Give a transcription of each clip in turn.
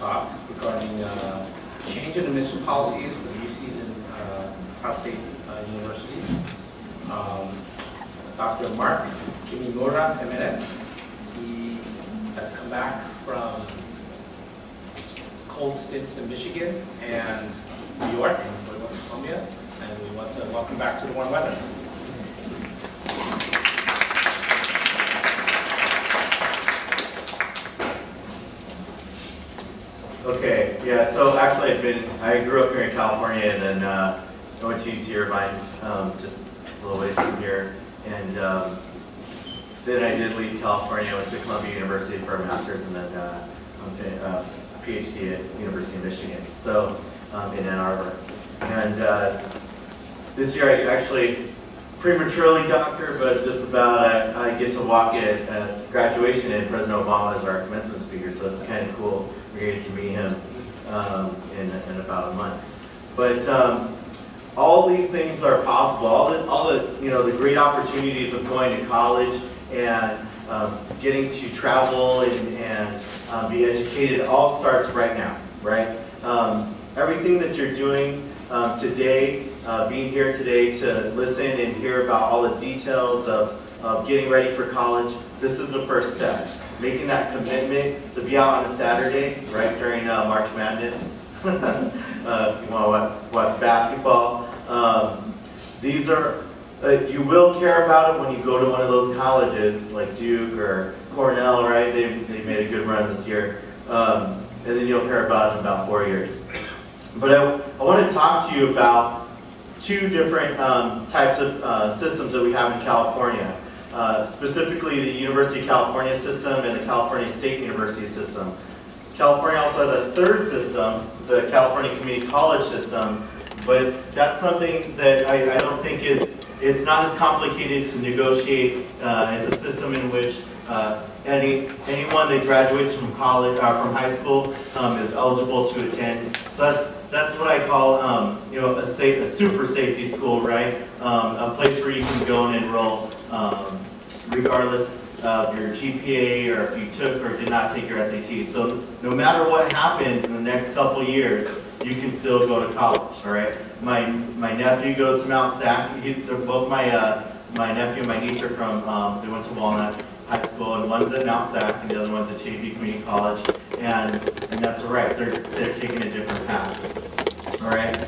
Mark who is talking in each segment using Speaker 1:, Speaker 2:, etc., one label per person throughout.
Speaker 1: talk regarding change in admission policies for the UCs in cross-state universities. Dr. Kamimura-Jimenez, he has come back from cold stints in Michigan and New York, and we went to Columbia, and we want to welcome back to the warm weather.
Speaker 2: Okay, yeah, so actually I grew up here in California, and then I went to UC Irvine, just a little ways from here, and then I did leave California, went to Columbia University for a master's, and then went to a PhD at University of Michigan, so in Ann Arbor. And this year I actually, prematurely doctor, but just about, I get to walk at graduation, and President Obama is our commencement speaker, so it's kind of cool. We're getting to meet him in about a month. But all these things are possible. All the the great opportunities of going to college and getting to travel and be educated all starts right now, right? Everything that you're doing today, being here today to listen and hear about all the details of getting ready for college, this is the first step. Making that commitment to be out on a Saturday, right, during March Madness. If you want to watch basketball. These are, you will care about it when you go to one of those colleges like Duke or Cornell, right? They made a good run this year. And then you'll care about it in about 4 years. But I want to talk to you about two different types of systems that we have in California. Specifically the University of California system and the California State University system. California also has a third system, the California Community College system, but that's something that I don't think it's not as complicated to negotiate. It's a system in which anyone that graduates from college or from high school is eligible to attend. So that's what I call a super safety school, right? A place where you can go and enroll regardless of your GPA or if you took or did not take your SAT. So no matter what happens in the next couple years, you can still go to college, all right? My nephew goes to Mount Sac. Both my nephew and my niece are from, they went to Walnut High School, and one's at Mount Sac and the other one's at JP Community College. And that's all right, they're taking a different path, all right?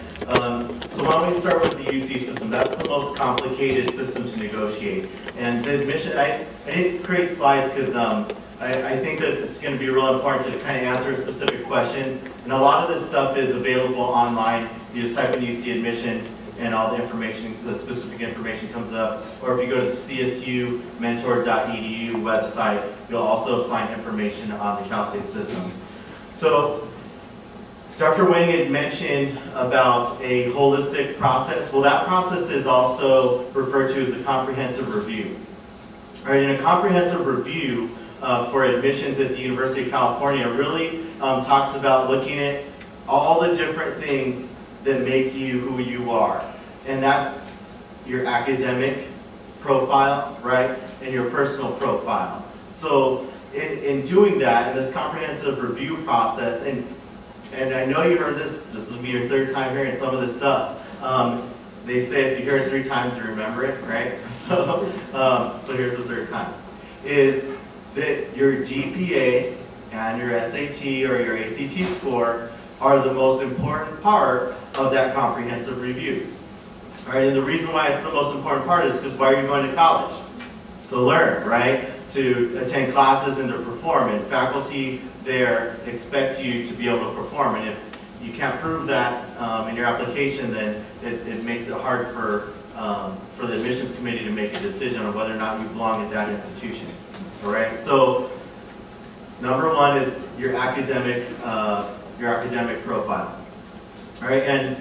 Speaker 2: So why don't we start with the UC system? That's the most complicated system to negotiate. And the admission, I didn't create slides because I think that it's going to be real important to kind of answer specific questions. And a lot of this stuff is available online. You just type in UC admissions and all the information, the specific information comes up. Or if you go to the CSU'Mentor.edu website, you'll also find information on the Cal State system. So Dr. Wang had mentioned about a holistic process. Well, that process is also referred to as a comprehensive review. All right, and a comprehensive review for admissions at the University of California really talks about looking at all the different things that make you who you are. And that's your academic profile, right, and your personal profile. So in doing that, in this comprehensive review process, and I know you heard this will be your third time hearing some of this stuff. They say if you hear it 3 times, you remember it, right? So here's the third time. Is that your GPA and your SAT or your ACT score are the most important part of that comprehensive review. All right, and the reason why it's the most important part is because why are you going to college? To learn, right? To attend classes and to perform. And faculty there expect you to be able to perform. And if you can't prove that in your application, then it makes it hard for the admissions committee to make a decision on whether or not you belong at that institution. All right, so number one is your academic profile. All right, and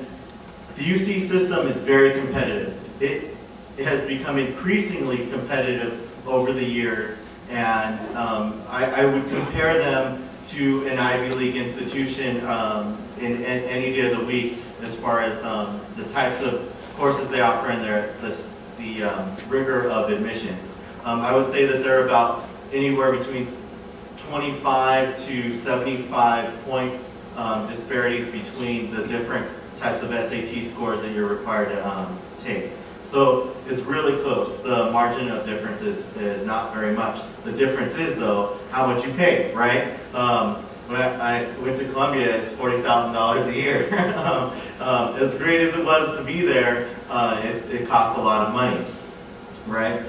Speaker 2: the UC system is very competitive. It has become increasingly competitive over the years, and I would compare them to an Ivy League institution in any day of the week as far as the types of courses they offer and the rigor of admissions. I would say that they're about anywhere between 25 to 75 points disparities between the different types of SAT scores that you're required to take. So it's really close. The margin of difference is not very much. The difference is, though, how much you pay, right? When I went to Columbia, it's $40,000 a year. As great as it was to be there, it costs a lot of money, right?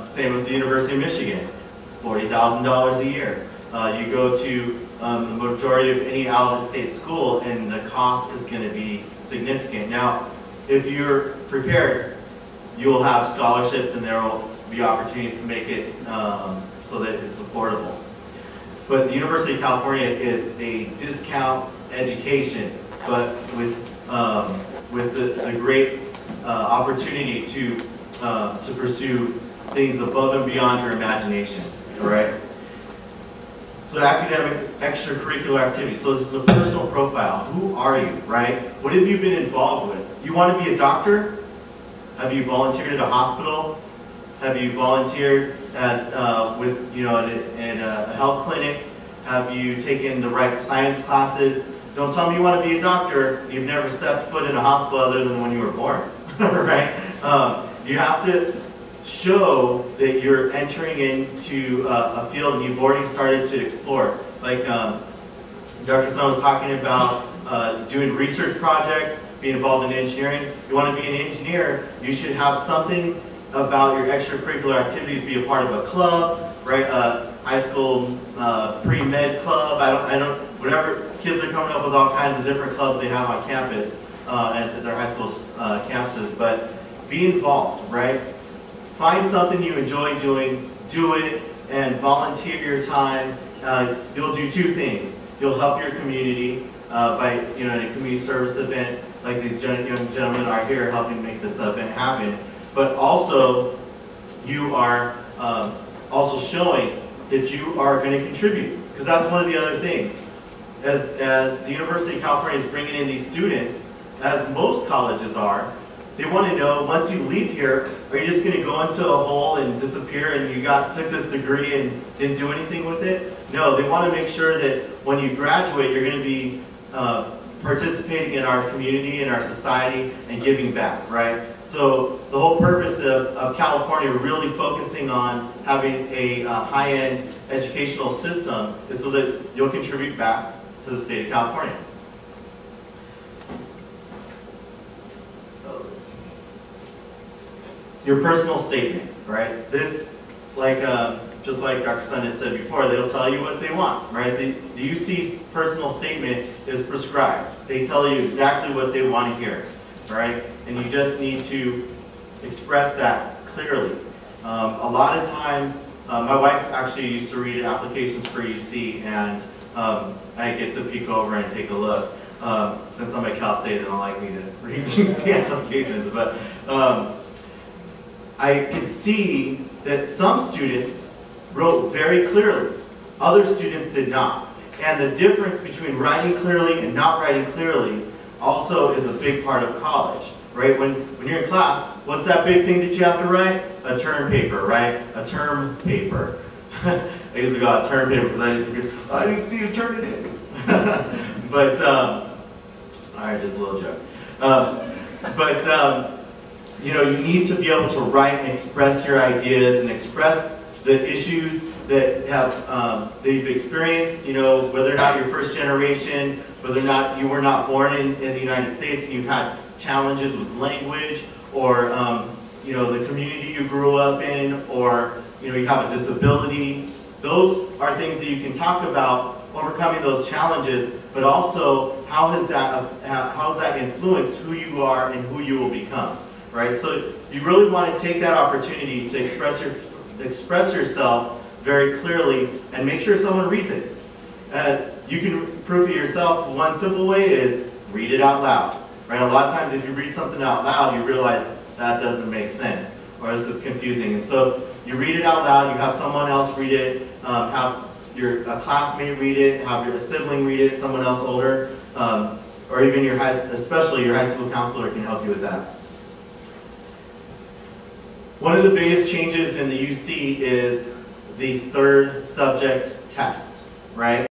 Speaker 2: Same with the University of Michigan. It's $40,000 a year. You go to the majority of any out-of-state school, and the cost is going to be significant. Now, if you're prepared, you will have scholarships, and there will be opportunities to make it so that it's affordable. But the University of California is a discount education, but with the great opportunity to pursue things above and beyond your imagination, all right? So academic extracurricular activities. So this is a personal profile. Who are you, right? What have you been involved with? You want to be a doctor? Have you volunteered at a hospital? Have you volunteered as in a health clinic? Have you taken the right science classes? Don't tell me you want to be a doctor and you've never stepped foot in a hospital other than when you were born, right? You have to show that you're entering into a field and you've already started to explore. Like Dr. Sun was talking about doing research projects, being involved in engineering. You want to be an engineer, you should have something about your extracurricular activities, be a part of a club, right? High school pre-med club. I don't. Whatever, kids are coming up with all kinds of different clubs they have on campus at their high school campuses. But be involved, right? Find something you enjoy doing, do it, and volunteer your time. You'll do two things. You'll help your community by in a community service event like these young gentlemen are here helping make this event happen. But also, you are also showing that you are going to contribute, because that's one of the other things. As the University of California is bringing in these students, as most colleges are, they want to know, once you leave here, are you just going to go into a hole and disappear and you took this degree and didn't do anything with it? No, they want to make sure that when you graduate, you're going to be participating in our community, in our society, and giving back, right? So the whole purpose of California really focusing on having a high-end educational system is so that you'll contribute back to the state of California. So let's see. Your personal statement, right? This, just like Dr. Sun had said before, they'll tell you what they want, right? The UC's personal statement is prescribed. They tell you exactly what they want to hear, right? And you just need to express that clearly. A lot of times, my wife actually used to read applications for UC, and I get to peek over and take a look. Since I'm at Cal State, they don't like me to read UC applications, but I could see that some students wrote very clearly. Other students did not. And the difference between writing clearly and not writing clearly also is a big part of college, right? When you're in class, what's that big thing that you have to write? A term paper, right? A term paper. I used to go out term paper because I just need to turn it in. But, all right, just a little joke. You need to be able to write and express your ideas and express the issues that that you've experienced, whether or not you're first generation, whether or not you were not born in the United States and you've had challenges with language, or the community you grew up in, or you have a disability. Those are things that you can talk about, overcoming those challenges, but also how has that influenced who you are and who you will become, right? So you really want to take that opportunity to express yourself very clearly and make sure someone reads it. You can prove it yourself. One simple way is read it out loud, right? A lot of times if you read something out loud, you realize that doesn't make sense, or this is confusing. And so you read it out loud, you have someone else read it, have a classmate read it, have your sibling read it, someone else older, or even especially your high school counselor can help you with that. One of the biggest changes in the UC is the third subject test, right?